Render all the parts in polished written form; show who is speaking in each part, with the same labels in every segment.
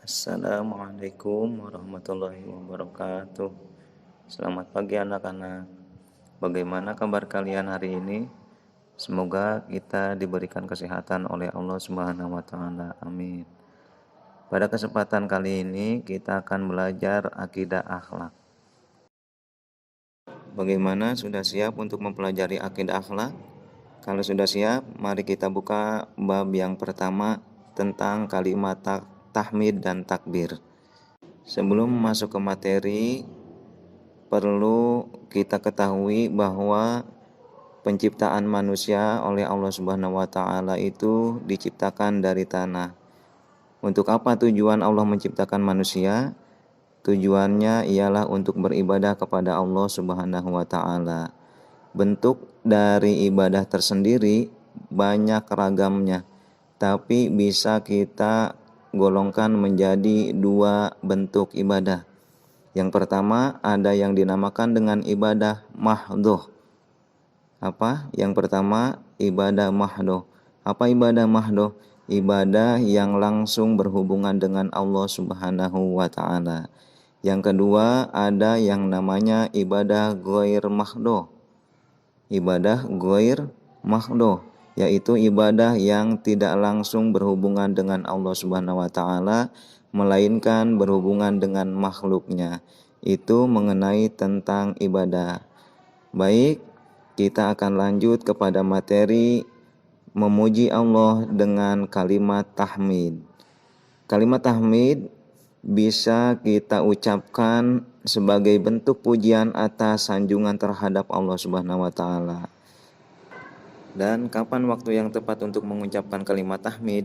Speaker 1: Assalamualaikum warahmatullahi wabarakatuh. Selamat pagi anak-anak. Bagaimana kabar kalian hari ini? Semoga kita diberikan kesehatan oleh Allah Subhanahu wa taala. Amin. Pada kesempatan kali ini kita akan belajar akidah akhlak. Bagaimana, sudah siap untuk mempelajari akidah akhlak? Kalau sudah siap, mari kita buka bab yang pertama tentang kalimat tahmid dan takbir. Sebelum masuk ke materi, perlu kita ketahui bahwa penciptaan manusia oleh Allah Subhanahu wa taala itu diciptakan dari tanah. Untuk apa tujuan Allah menciptakan manusia? Tujuannya ialah untuk beribadah kepada Allah Subhanahu wa taala. Bentuk dari ibadah tersendiri banyak ragamnya, tapi bisa kita golongkan menjadi dua bentuk ibadah. Yang pertama ada yang dinamakan dengan ibadah mahdhoh. Apa? Yang pertama ibadah mahdhoh. Apa ibadah mahdhoh? Ibadah yang langsung berhubungan dengan Allah Subhanahu wa taala. Yang kedua ada yang namanya ibadah ghair mahdhoh. Ibadah ghair mahdhoh yaitu ibadah yang tidak langsung berhubungan dengan Allah Subhanahu wa taala melainkan berhubungan dengan makhluknya. Itu mengenai tentang ibadah. Baik, kita akan lanjut kepada materi memuji Allah dengan kalimat tahmid. Kalimat tahmid bisa kita ucapkan sebagai bentuk pujian atas sanjungan terhadap Allah Subhanahu wa taala. Dan kapan waktu yang tepat untuk mengucapkan kalimat tahmid?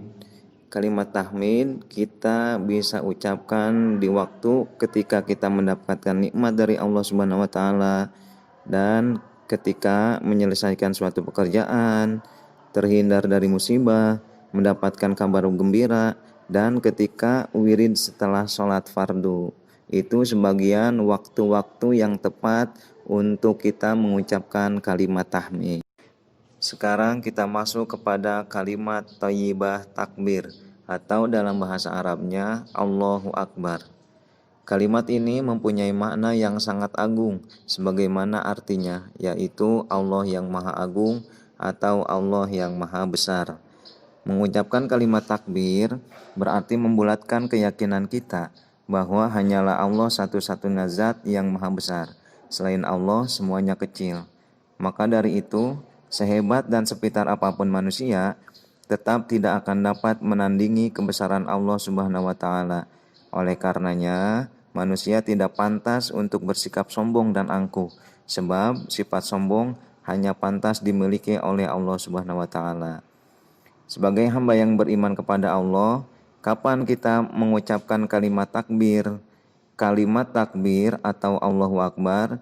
Speaker 1: Kalimat tahmid kita bisa ucapkan di waktu ketika kita mendapatkan nikmat dari Allah Subhanahu wa taala, dan ketika menyelesaikan suatu pekerjaan, terhindar dari musibah, mendapatkan kabar gembira, dan ketika wirid setelah sholat fardu. Itu sebagian waktu-waktu yang tepat untuk kita mengucapkan kalimat tahmid. Sekarang kita masuk kepada kalimat thayyibah takbir, atau dalam bahasa Arabnya Allahu Akbar. Kalimat ini mempunyai makna yang sangat agung, sebagaimana artinya, yaitu Allah yang Maha Agung atau Allah yang Maha Besar. Mengucapkan kalimat takbir berarti membulatkan keyakinan kita bahwa hanyalah Allah satu-satunya zat yang Maha Besar. Selain Allah semuanya kecil. Maka dari itu, sehebat dan sepitar apapun manusia, tetap tidak akan dapat menandingi kebesaran Allah Subhanahu wa taala. Oleh karenanya, manusia tidak pantas untuk bersikap sombong dan angkuh, sebab sifat sombong hanya pantas dimiliki oleh Allah Subhanahu wa taala. Sebagai hamba yang beriman kepada Allah, kapan kita mengucapkan kalimat takbir? Kalimat takbir atau Allahu Akbar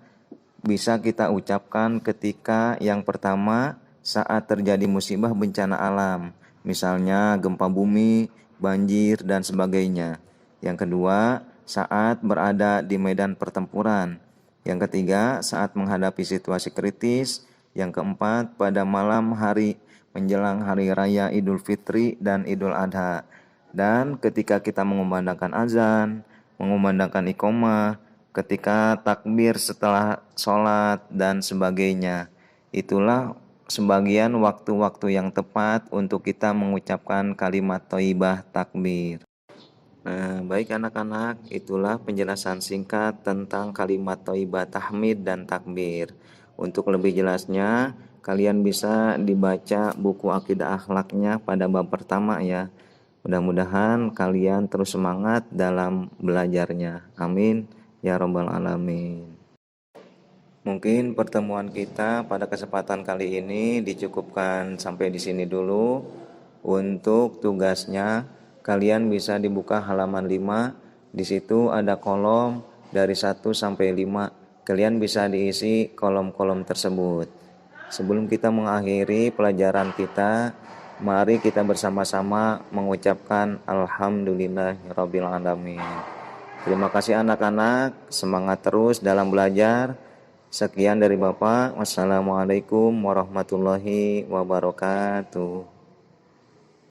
Speaker 1: bisa kita ucapkan ketika yang pertama saat terjadi musibah bencana alam, misalnya gempa bumi, banjir, dan sebagainya. Yang kedua, saat berada di medan pertempuran. Yang ketiga, saat menghadapi situasi kritis. Yang keempat, pada malam hari menjelang hari raya Idul Fitri dan Idul Adha. Dan ketika kita mengumandangkan azan, mengumandangkan iqomah, ketika takbir setelah sholat dan sebagainya. Itulah sebagian waktu-waktu yang tepat untuk kita mengucapkan kalimat thayyibah takbir. Nah, baik anak-anak, itulah penjelasan singkat tentang kalimat thayyibah tahmid dan takbir. Untuk lebih jelasnya, kalian bisa dibaca buku akidah akhlaknya pada bab pertama ya. Mudah-mudahan kalian terus semangat dalam belajarnya. Amin ya rabbal alamin. Mungkin pertemuan kita pada kesempatan kali ini dicukupkan sampai di sini dulu. Untuk tugasnya, kalian bisa dibuka halaman 5. Di situ ada kolom dari 1 sampai 5. Kalian bisa diisi kolom-kolom tersebut. Sebelum kita mengakhiri pelajaran kita, mari kita bersama-sama mengucapkan alhamdulillahirabbil alamin. Terima kasih anak-anak, semangat terus dalam belajar. Sekian dari Bapak. Wassalamualaikum warahmatullahi wabarakatuh.